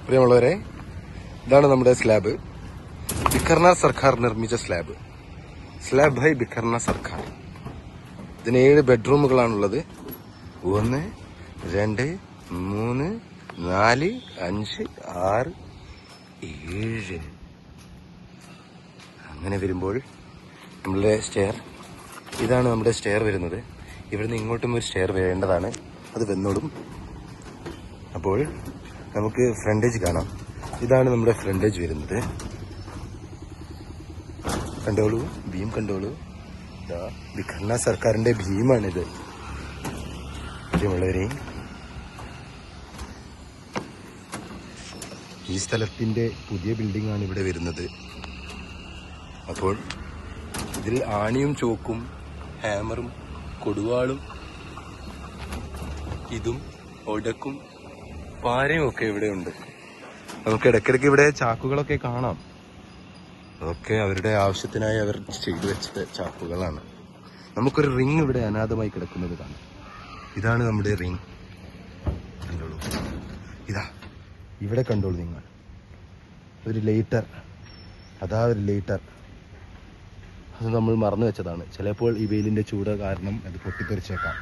പ്രിയമുള്ളവരെ, ഇതാണ് നമ്മുടെ സ്ലാബ്. ബിക്കർണ സർക്കാർ നിർമ്മിച്ച സ്ലാബ്. സ്ലാബ് ബൈ ബിക്കർണ സർക്കാർ. ഇതിന് 7 ബെഡ്റൂമുകളാണുള്ളത്. 1, 2, 3, 4, 5, 6, 7. അങ്ങനെ വരുമ്പോൾ നമ്മളുടെ സ്റ്റെയർ, ഇതാണ് നമ്മുടെ സ്റ്റെയർ വരുന്നത്. ഇവിടുന്ന് ഇങ്ങോട്ടും ഒരു സ്റ്റെയർ വേണ്ടതാണ്. അത് വന്നോളും. അപ്പോൾ നമുക്ക് ഫ്രണ്ടേജ് കാണാം. ഇതാണ് നമ്മുടെ ഫ്രണ്ടേജ് വരുന്നത്. കണ്ടോളൂ, ബീം കണ്ടോളൂ. ബിക്കർണ സർക്കാരിന്റെ ഭീമാണിത്. പ്രിയമുള്ളവരെ, ഈ സ്ഥലത്തിന്റെ പുതിയ ബിൽഡിംഗ് ആണ് ഇവിടെ വരുന്നത്. അപ്പോൾ ഇതിൽ ആണിയും ചോക്കും ഹാമറും കൊടുവാളും ഇതും ഒടക്കും പാരയും ഒക്കെ ഇവിടെ ഉണ്ട്. നമുക്ക് ഇടയ്ക്കിടയ്ക്ക് ഇവിടെ ചാക്കുകളൊക്കെ കാണാം. അതൊക്കെ അവരുടെ ആവശ്യത്തിനായി അവർ ചെയ്തു വെച്ച ചാക്കുകളാണ്. നമുക്കൊരു റിങ് ഇവിടെ അനാഥമായി കിടക്കുന്നത് കാണാം. ഇതാണ് നമ്മുടെ റിങ്. കണ്ടോളൂ, ഇതാ ഇവിടെ കണ്ടോളൂ നിങ്ങൾ. ഒരു ലൈറ്റർ, അതാ ഒരു ലൈറ്റർ. അത് നമ്മൾ മറന്നു വെച്ചതാണ്. ചിലപ്പോൾ ഈ വെയിലിന്റെ ചൂട് കാരണം അത് പൊട്ടിത്തെറിച്ചേക്കാം.